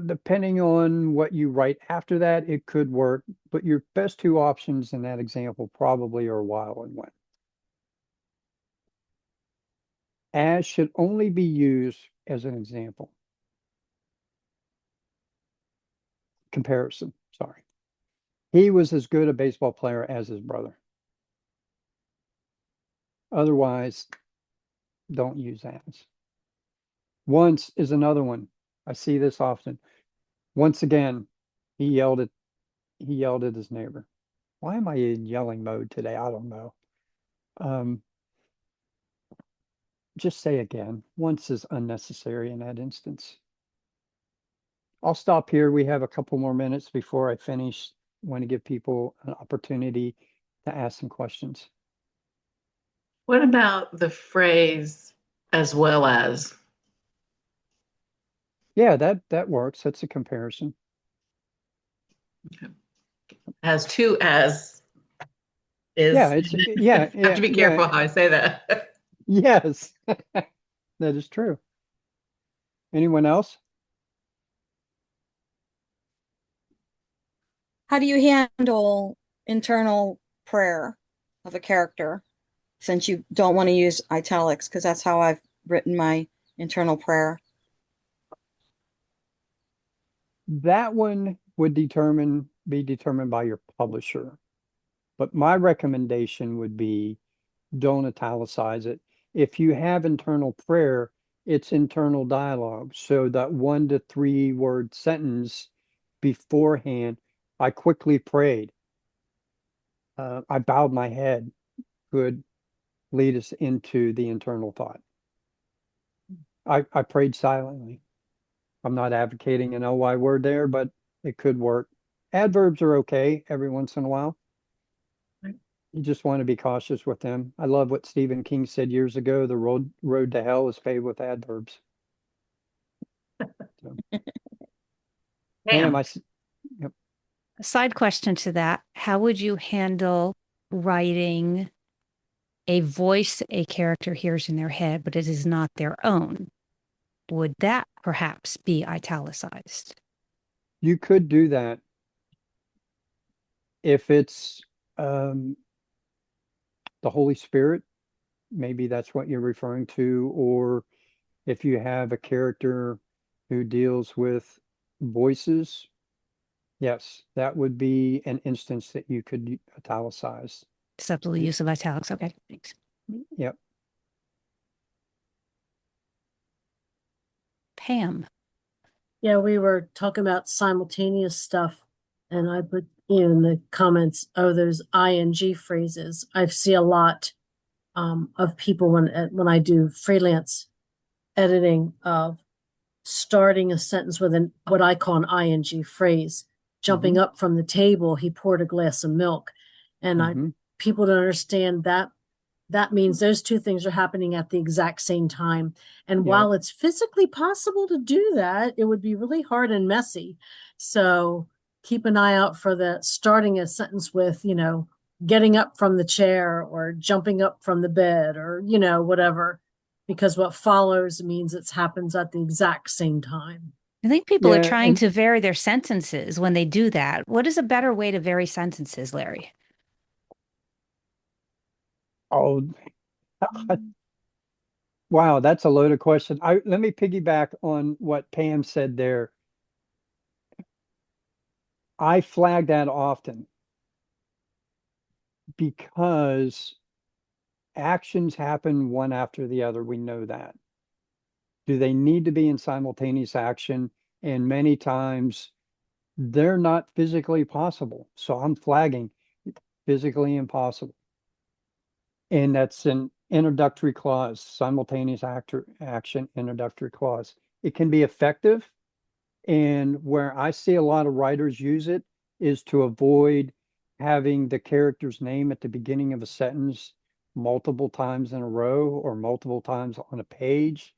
Depending on what you write after that, it could work, but your best 2 options in that example probably are while and when. As should only be used as an example. Comparison, sorry. He was as good a baseball player as his brother. Otherwise, don't use as. Once is another one. I see this often. Once again, he yelled at his neighbor. Why am I in yelling mode today? I don't know. Um, just say again. Once is unnecessary in that instance. I'll stop here. We have a couple more minutes before I finish. I want to give people an opportunity to ask some questions. What about the phrase as well as? Yeah, that works. That's a comparison. Has two as Yeah, is. I have to be yeah. careful how I say that. Yes, that is true. Anyone else? How do you handle internal prayer of a character since you don't want to use italics? Because that's how I've written my internal prayer. That one would be determined by your publisher. But my recommendation would be don't italicize it. If you have internal prayer, it's internal dialogue. So that 1 to 3 word sentence beforehand, I quickly prayed. I bowed my head, could lead us into the internal thought. I prayed silently. I'm not advocating an LY word there, but it could work. Adverbs are okay every once in a while. You just want to be cautious with them. I love what Stephen King said years ago. The road to hell is paved with adverbs. So, Pam, Pam. yep. A side question to that, how would you handle writing a voice a character hears in their head, but it is not their own? Would that perhaps be italicized? You could do that if it's um, the Holy Spirit. Maybe that's what you're referring to, or if you have a character who deals with voices. Yes, that would be an instance that you could italicize. Acceptable use of italics. Okay, thanks. Yep. Pam. Yeah, we were talking about simultaneous stuff, and I put in the comments, oh, those ing phrases. I see a lot of people when I do freelance editing of starting a sentence with what I call an ing phrase. Jumping up from the table, he poured a glass of milk, and people don't understand that means those two things are happening at the exact same time. And while it's physically possible to do that, it would be really hard and messy. So keep an eye out for the starting a sentence with, getting up from the chair or jumping up from the bed or, whatever, because what follows means it happens at the exact same time. I think people are Yeah, trying and to vary their sentences when they do that. What is a better way to vary sentences, Larry? oh, wow, that's a loaded question. Let me piggyback on what Pam said there. I flag that often because actions happen one after the other. We know that. Do they need to be in simultaneous action? And many times they're not physically possible. So I'm flagging physically impossible. And that's an introductory clause, simultaneous action introductory clause. It can be effective. And where I see a lot of writers use it is to avoid having the character's name at the beginning of a sentence multiple times in a row or multiple times on a page.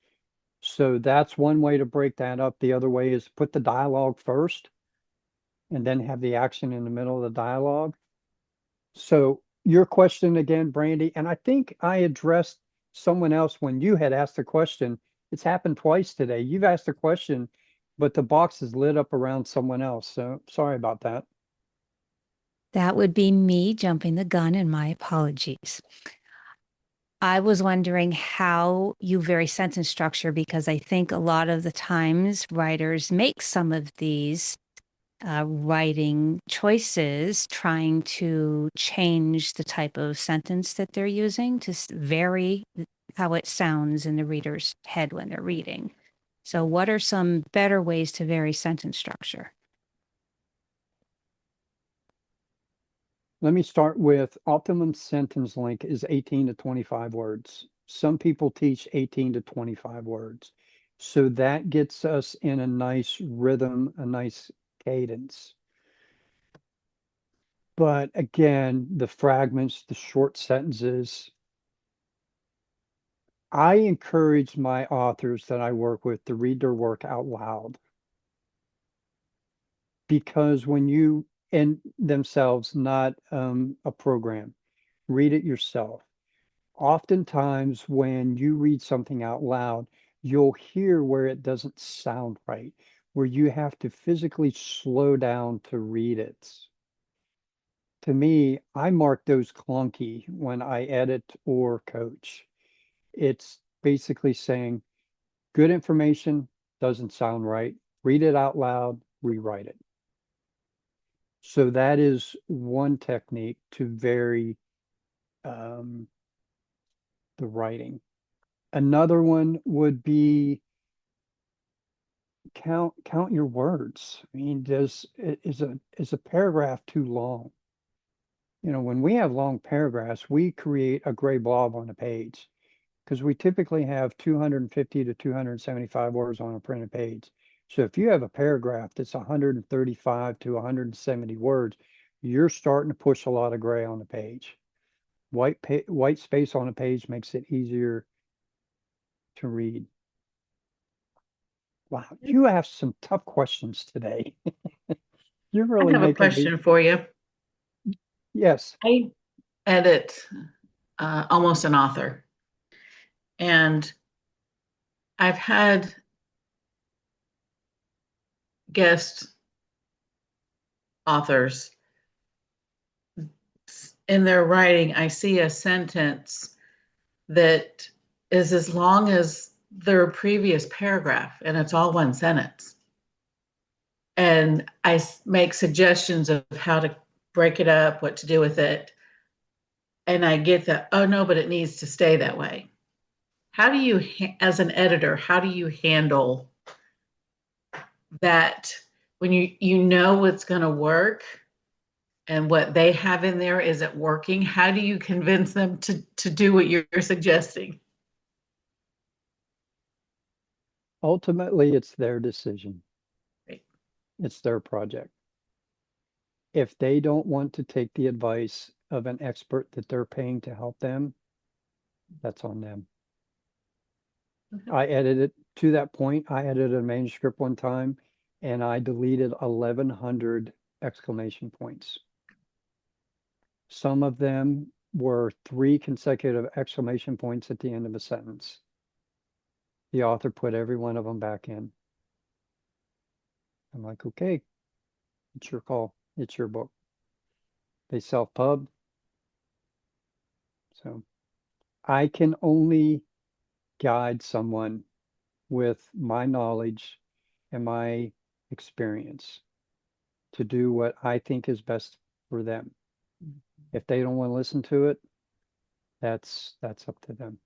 So that's one way to break that up. The other way is put the dialogue first and then have the action in the middle of the dialogue. So your question again, Brandy, and I think I addressed someone else when you had asked a question. It's happened twice today. You've asked a question, but the box is lit up around someone else. So sorry about that. That would be me jumping the gun, and my apologies. I was wondering how you vary sentence structure because I think a lot of the times writers make some of these writing choices, trying to change the type of sentence that they're using to vary how it sounds in the reader's head when they're reading. So, what are some better ways to vary sentence structure? Let me start with optimum sentence length is 18 to 25 words. Some people teach 18 to 25 words. So that gets us in a nice rhythm, a nice cadence. But again, the fragments, the short sentences, I encourage my authors that I work with to read their work out loud. Because when you, and themselves, not a program, read it yourself. Oftentimes, when you read something out loud, you'll hear where it doesn't sound right, where you have to physically slow down to read it. To me, I mark those clunky when I edit or coach. It's basically saying good information doesn't sound right. Read it out loud, rewrite it. So that is one technique to vary um, the writing. Another one would be count your words. I mean, is a paragraph too long? You know, when we have long paragraphs, we create a gray blob on a page because we typically have 250 to 275 words on a printed page. So if you have a paragraph that's 135 to 170 words, you're starting to push a lot of gray on the page. White space on a page makes it easier to read. Wow, you asked some tough questions today. You're I really have a making me, question for you. yes. I edit almost an author, and I've had guest authors in their writing. I see a sentence that is as long as their previous paragraph, and it's all one sentence. And I make suggestions of how to break it up, what to do with it. And I get that, oh no, but it needs to stay that way. How do you, as an editor, how do you handle that when you know what's going to work and what they have in there isn't working? How do you convince them to do what you're suggesting? Ultimately, it's their decision. Right. It's their project. If they don't want to take the advice of an expert that they're paying to help them, that's on them. I edited to that point. I edited a manuscript one time and I deleted 1,100 exclamation points. Some of them were 3 consecutive exclamation points at the end of a sentence. The author put every one of them back in. I'm like, okay, it's your call. It's your book. They self-pub. So I can only guide someone with my knowledge and my experience to do what I think is best for them. If they don't want to listen to it, that's up to them.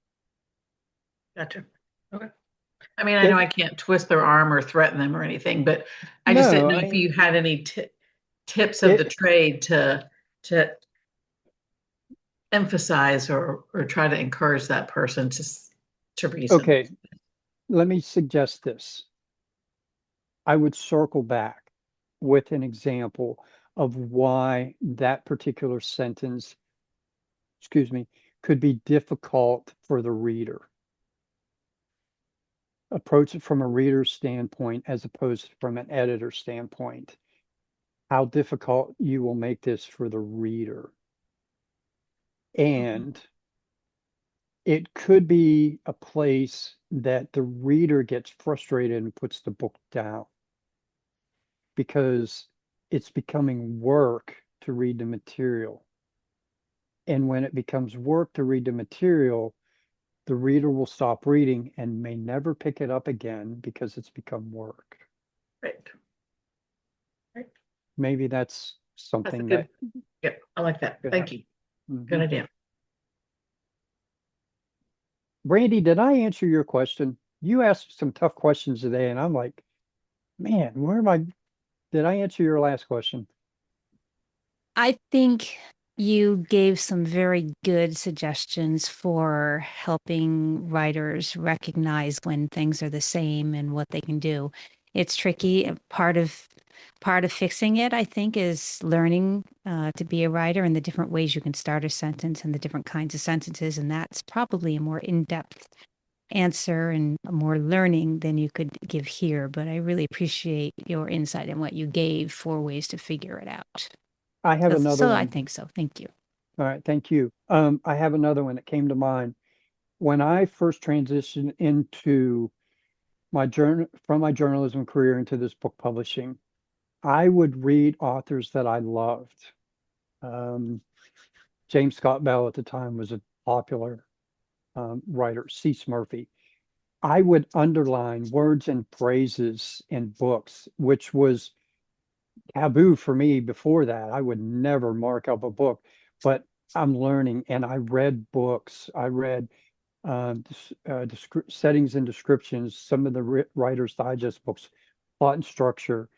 Gotcha. Okay. I mean, I know It, I can't twist their arm or threaten them or anything, but I just didn't no, know if you had any tips of the it trade to emphasize or try to encourage that person to reason. okay, let me suggest this. I would circle back with an example of why that particular sentence, excuse me, could be difficult for the reader. Approach it from a reader's standpoint as opposed to from an editor standpoint. How difficult you will make this for the reader. Mhm. And it could be a place that the reader gets frustrated and puts the book down because it's becoming work to read the material. And when it becomes work to read the material, the reader will stop reading and may never pick it up again because it's become work. Right. Right. maybe that's That's a something that good, yeah, I like that. could Thank happen. you. Good Mhm. idea. Brandy, did I answer your question? You asked some tough questions today, and I'm like, man, where am I? Did I answer your last question? I think you gave some very good suggestions for helping writers recognize when things are the same and what they can do. It's tricky. Part of fixing it, I think, is learning to be a writer and the different ways you can start a sentence and the different kinds of sentences. And that's probably a more in-depth answer and more learning than you could give here. But I really appreciate your insight and what you gave for ways to figure it out. I have another So I one. think so. Thank you. All right, thank you. I have another one that came to mind. When I first transitioned into from my journalism career into this book publishing, I would read authors that I loved. Um, James Scott Bell at the time was a popular writer, Cease Murphy. I would underline words and phrases in books, which was taboo for me before that. I would never mark up a book, but I'm learning and I read books. I read settings and descriptions, some of the Writer's Digest books, plot and structure,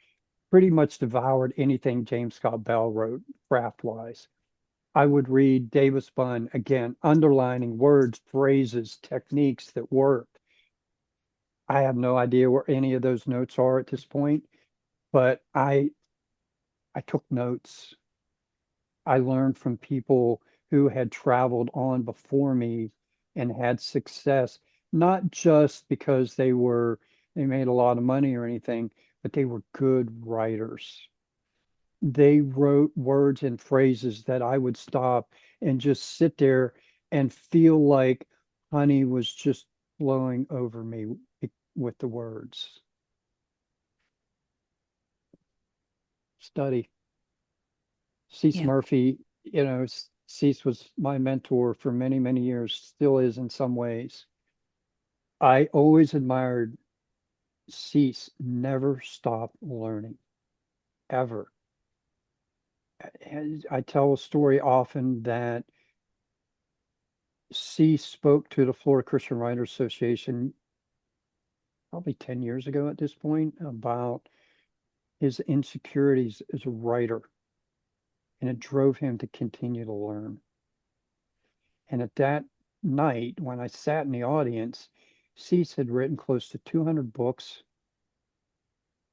pretty much devoured anything James Scott Bell wrote craft wise. I would read Davis Bunn again, underlining words, phrases, techniques that work. I have no idea where any of those notes are at this point, but I took notes. I learned from people who had traveled on before me and had success, not just because they made a lot of money or anything, but they were good writers. They wrote words and phrases that I would stop and just sit there and feel like honey was just flowing over me with the words. Study. Cease Yeah. Murphy, Cease was my mentor for many, many years, still is in some ways. I always admired Cease, never stop learning, ever. And I tell a story often that Cease spoke to the Florida Christian Writers Association probably 10 years ago at this point about his insecurities as a writer, and it drove him to continue to learn. And at that night, when I sat in the audience, Cease had written close to 200 books,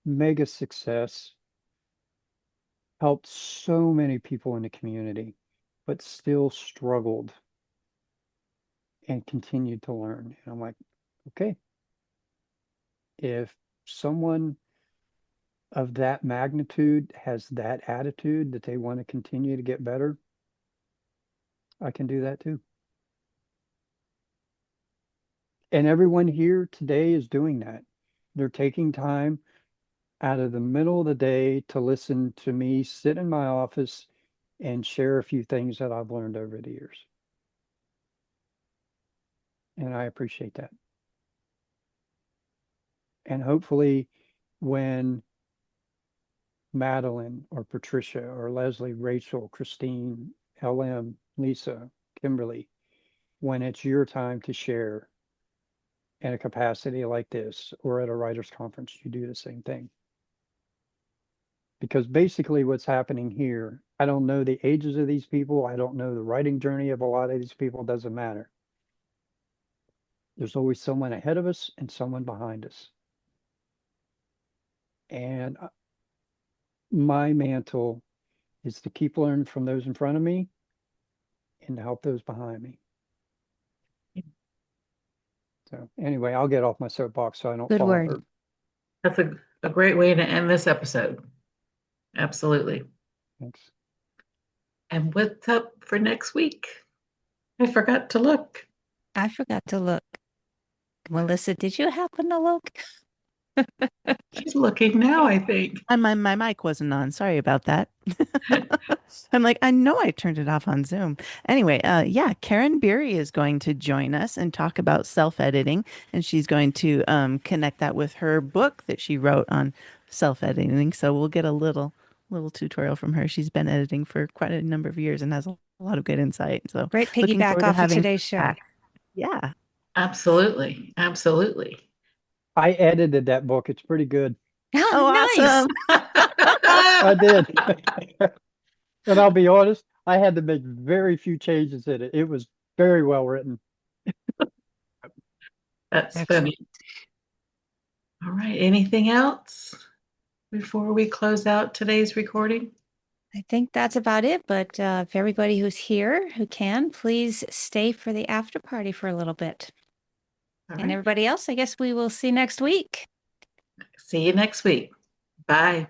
mega success, helped so many people in the community, but still struggled and continued to learn. And I'm like, okay, if someone of that magnitude has that attitude that they want to continue to get better, I can do that too. And everyone here today is doing that. They're taking time out of the middle of the day to listen to me sit in my office and share a few things that I've learned over the years. And I appreciate that. And hopefully, when Madeline or Patricia or Leslie, Rachel, Christine, LM, Lisa, Kimberly, when it's your time to share in a capacity like this or at a writers' conference, you do the same thing. Because basically what's happening here, I don't know the ages of these people. I don't know the writing journey of a lot of these people. It doesn't matter. There's always someone ahead of us and someone behind us. And my mantle is to keep learning from those in front of me and to help those behind me. So anyway, I'll get off my soapbox so I don't Good fall word. hurt. That's a great way to end this episode. Absolutely. Thanks. And what's up for next week? I forgot to look. I forgot to look. Melissa, did you happen to look? She's looking now, I think. My mic wasn't on. Sorry about that. I'm like, I know I turned it off on Zoom. Anyway, yeah, Karen Beery is going to join us and talk about self-editing, and she's going to connect that with her book that she wrote on self-editing. So we'll get a little little tutorial from her. She's been editing for quite a number of years and has a lot of good insight. So Great looking piggyback forward to off of having today's her show. back. Yeah. Absolutely. Absolutely. I edited that book. It's pretty good. Oh, Oh, nice. awesome. I did. And I'll be honest, I had to make very few changes in it. It was very well written. That's Excellent. funny. All right. Anything else before we close out today's recording? I think that's about it. But if everybody who's here who can, please stay for the after party for a little bit. All And right. everybody else, I guess we will see next week. See you next week. Bye.